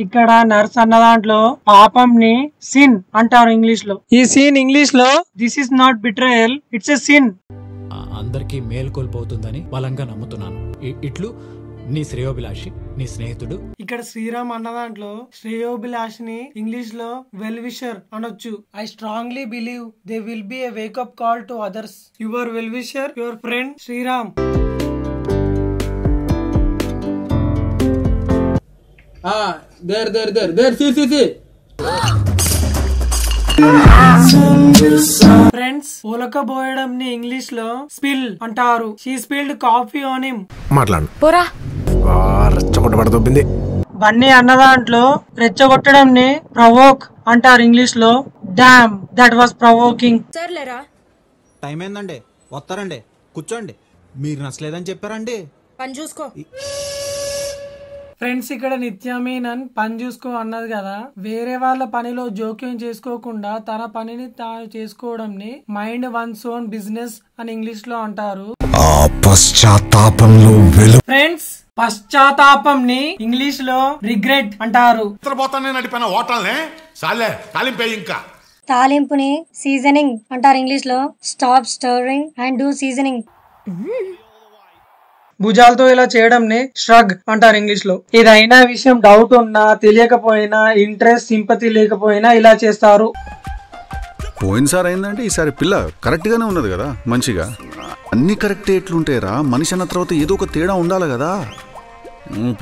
ఇక్కడ నర్స్ అన్న దాంట్లో పాపం ని సిన్ అంటారు ఇంగ్లీష్ లో. ఈ సీన్ ఇంగ్లీష్ లో this is not betrayal, it's a sin. అందరికీ మేల్కొల్పోతుందని బలంగా నమ్ముతున్నాను. ఇట్లు నీ శ్రేయోభిలాషి, నీ స్నేహితుడు. ఇక్కడ శ్రీరామ్ అన్న దాంట్లో శ్రేయోభిలాషిని ఇంగ్లీష్ లో వెల్ విషర్ అనొచ్చు. I strongly believe they will be a wake up call to others. Your well wisher, your friend Sriram. Friends, ఉలకబోయడం ని ఇంగ్లీష్ లో స్పిల్ అంటారు. She spilled coffee on him. మాట్లాడు పోరా. రెచ్చగొట్టబడుతుంది. బన్నీ అన్న దాంట్లో రెచ్చగొట్టడం ని ప్రవోక్ అంటారు ఇంగ్లీష్ లో. Damn, that was provoking. సర్లేరా, టైం ఏందండి, వస్తారండి, కూర్చోండి. మీరు నచ్చలేదని చెప్పారండి, పని చూసుకో. ఫ్రెండ్స్, ఇక్కడ నిత్యమీనన్ పని చూసుకో అన్నది కదా. వేరే వాళ్ళ పనిలో జోక్యం చేసుకోకుండా తన పనిని తాను చేసుకోవడం ని మైండ్ వన్స్ ఓన్ బిజినెస్ అని ఇంగ్లీష్ లో అంటారు. ఫ్రెండ్స్, పశ్చాత్తాపం ని ఇంగ్లీష్ లో రిగ్రెట్ అంటారు. తాలింపుని సీజనింగ్ అంటారు ఇంగ్లీష్ లో. Stop stirring and do seasoning. భుజాలతో ఇలా చేయడం ని ష్రగ్ అంటారు ఇంగ్లీష్ లో. ఏదైనా విషయం డౌట్ ఉన్నా, తెలియకపోయినా, ఇంట్రెస్ట్ సింపతి లేకపోయినా ఇలా చేస్తారు. పోయినసారి అయిందంటే ఈసారి పిల్ల కరెక్ట్ గానే ఉన్నది కదా. మంచిగా అన్ని కరెక్ట్ ఎట్లుంటాయిరా, మనిషి అన్న తర్వాత ఏదో ఒక తేడా ఉండాలి కదా.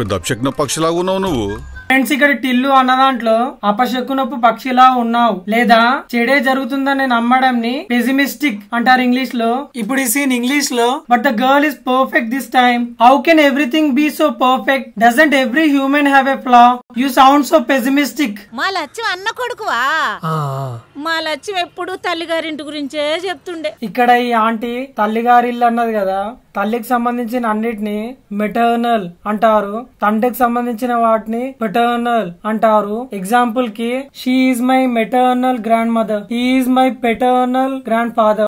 పెద్ద అప్షక్న పక్షిలాగా ఉన్నావు నువ్వు. ఫ్రెండ్స్, ఇక్కడ టిల్లు అన్న దాంట్లో అపశకునపు పక్షిలా ఉన్నావు లేదా చెడే జరుగుతుందని నమ్మడం ని పెసిమిస్టిక్ అంటారు ఇంగ్లీష్ లో. ఇప్పుడు ఈ సీన్ ఇంగ్లీష్ లో. But the girl is perfect this time. How can everything be so perfect? Doesn't every human have a flaw? You sound so pessimistic. మా లక్ష్యం అన్న కొడుకువా? మా లక్ష్యం ఎప్పుడు తల్లిగారింటి గురించే చెప్తుండే. ఇక్కడ ఈ ఆంటీ తల్లిగారిల్లు అన్నది కదా. తల్లికి సంబంధించిన అన్నిటిని మెటర్నల్ అంటారు, తండ్రికి సంబంధించిన వాటిని పెటర్నల్ అంటారు. ఎగ్జాంపుల్ కి, she is my maternal grand mother, he is my paternal grand father.